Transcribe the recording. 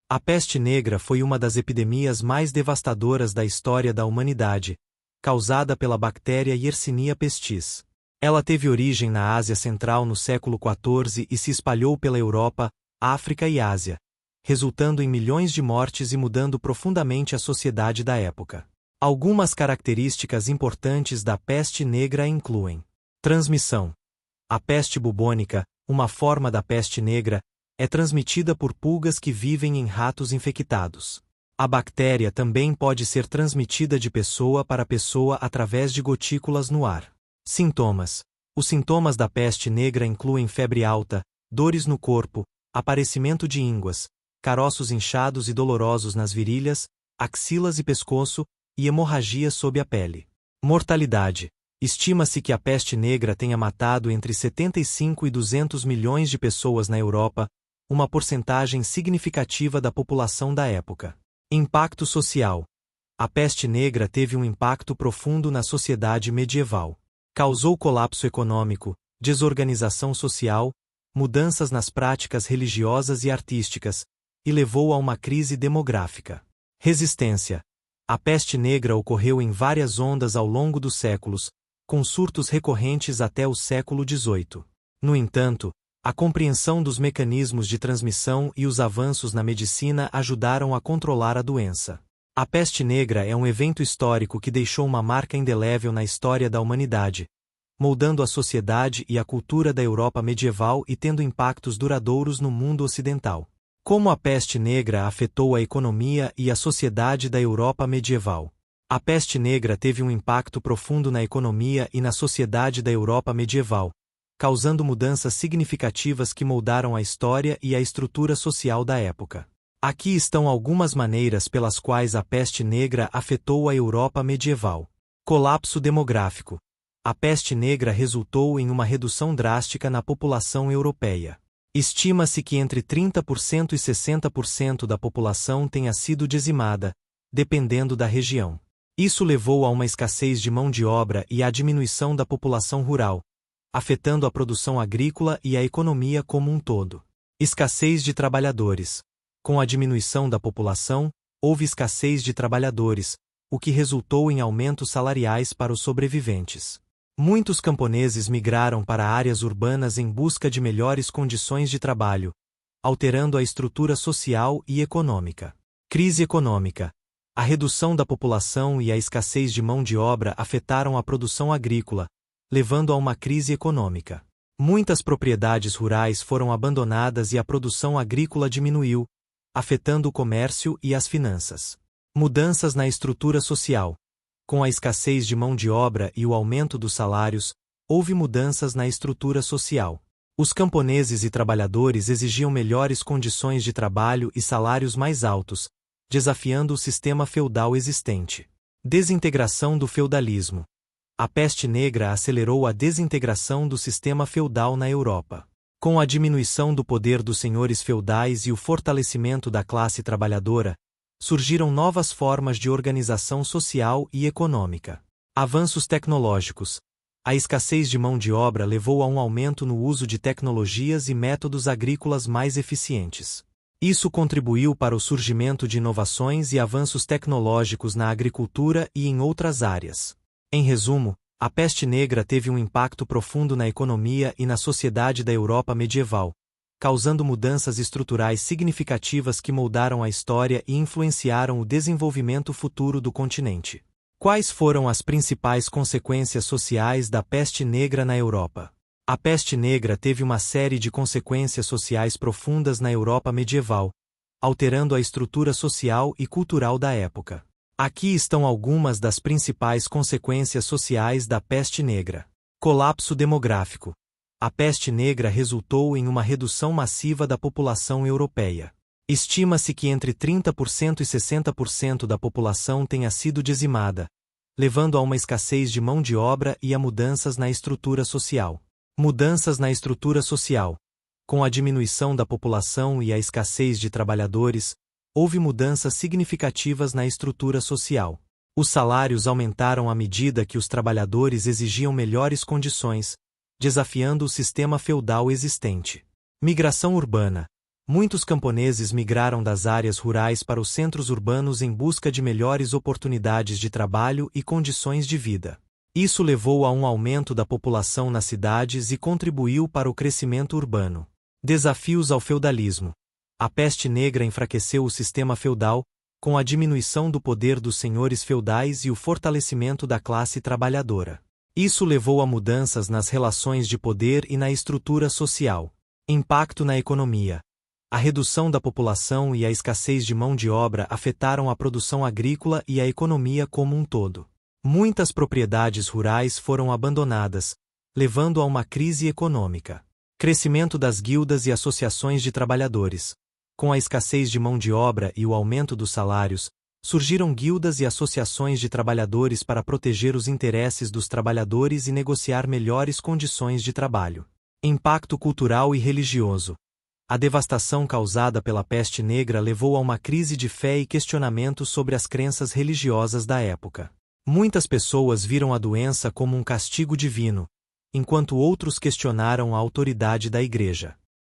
A peste negra foi uma das epidemias mais devastadoras da história da humanidade, causada pela bactéria Yersinia pestis. Ela teve origem na Ásia Central no século XIV e se espalhou pela Europa, África e Ásia, resultando em milhões de mortes e mudando profundamente a sociedade da época. Algumas características importantes da peste negra incluem: transmissão. A peste bubônica, uma forma da peste negra, é transmitida por pulgas que vivem em ratos infectados. A bactéria também pode ser transmitida de pessoa para pessoa através de gotículas no ar. Sintomas. Os sintomas da peste negra incluem febre alta, dores no corpo, aparecimento de ínguas, caroços inchados e dolorosos nas virilhas, axilas e pescoço, e hemorragia sob a pele. Mortalidade. Estima-se que a peste negra tenha matado entre 75 e 200 milhões de pessoas na Europa, uma porcentagem significativa da população da época. Impacto social. A peste negra teve um impacto profundo na sociedade medieval. Causou colapso econômico, desorganização social, mudanças nas práticas religiosas e artísticas, e levou a uma crise demográfica. Resistência. A peste negra ocorreu em várias ondas ao longo dos séculos, com surtos recorrentes até o século XVIII. No entanto, a compreensão dos mecanismos de transmissão e os avanços na medicina ajudaram a controlar a doença. A peste negra é um evento histórico que deixou uma marca indelével na história da humanidade, moldando a sociedade e a cultura da Europa medieval e tendo impactos duradouros no mundo ocidental. Como a peste negra afetou a economia e a sociedade da Europa medieval? A peste negra teve um impacto profundo na economia e na sociedade da Europa medieval, causando mudanças significativas que moldaram a história e a estrutura social da época. Aqui estão algumas maneiras pelas quais a peste negra afetou a Europa medieval. Colapso demográfico. A peste negra resultou em uma redução drástica na população europeia. Estima-se que entre 30% e 60% da população tenha sido dizimada, dependendo da região. Isso levou a uma escassez de mão de obra e à diminuição da população rural, afetando a produção agrícola e a economia como um todo. Escassez de trabalhadores. Com a diminuição da população, houve escassez de trabalhadores, o que resultou em aumentos salariais para os sobreviventes. Muitos camponeses migraram para áreas urbanas em busca de melhores condições de trabalho, alterando a estrutura social e econômica. Crise econômica. A redução da população e a escassez de mão de obra afetaram a produção agrícola, levando a uma crise econômica. Muitas propriedades rurais foram abandonadas e a produção agrícola diminuiu, afetando o comércio e as finanças. Mudanças na estrutura social. Com a escassez de mão de obra e o aumento dos salários, houve mudanças na estrutura social. Os camponeses e trabalhadores exigiam melhores condições de trabalho e salários mais altos, desafiando o sistema feudal existente. Desintegração do feudalismo. A peste negra acelerou a desintegração do sistema feudal na Europa. Com a diminuição do poder dos senhores feudais e o fortalecimento da classe trabalhadora, surgiram novas formas de organização social e econômica. Avanços tecnológicos. A escassez de mão de obra levou a um aumento no uso de tecnologias e métodos agrícolas mais eficientes. Isso contribuiu para o surgimento de inovações e avanços tecnológicos na agricultura e em outras áreas. Em resumo, a peste negra teve um impacto profundo na economia e na sociedade da Europa medieval, causando mudanças estruturais significativas que moldaram a história e influenciaram o desenvolvimento futuro do continente. Quais foram as principais consequências sociais da peste negra na Europa? A peste negra teve uma série de consequências sociais profundas na Europa medieval, alterando a estrutura social e cultural da época. Aqui estão algumas das principais consequências sociais da peste negra. Colapso demográfico. A peste negra resultou em uma redução massiva da população europeia. Estima-se que entre 30% e 60% da população tenha sido dizimada, levando a uma escassez de mão de obra e a mudanças na estrutura social. Mudanças na estrutura social. Com a diminuição da população e a escassez de trabalhadores, houve mudanças significativas na estrutura social. Os salários aumentaram à medida que os trabalhadores exigiam melhores condições, desafiando o sistema feudal existente. Migração urbana. Muitos camponeses migraram das áreas rurais para os centros urbanos em busca de melhores oportunidades de trabalho e condições de vida. Isso levou a um aumento da população nas cidades e contribuiu para o crescimento urbano. Desafios ao feudalismo. A peste negra enfraqueceu o sistema feudal, com a diminuição do poder dos senhores feudais e o fortalecimento da classe trabalhadora. Isso levou a mudanças nas relações de poder e na estrutura social. Impacto na economia. A redução da população e a escassez de mão de obra afetaram a produção agrícola e a economia como um todo. Muitas propriedades rurais foram abandonadas, levando a uma crise econômica. Crescimento das guildas e associações de trabalhadores. Com a escassez de mão de obra e o aumento dos salários, surgiram guildas e associações de trabalhadores para proteger os interesses dos trabalhadores e negociar melhores condições de trabalho. Impacto cultural e religioso. A devastação causada pela peste negra levou a uma crise de fé e questionamentos sobre as crenças religiosas da época. Muitas pessoas viram a doença como um castigo divino, enquanto outros questionaram a autoridade da Igreja.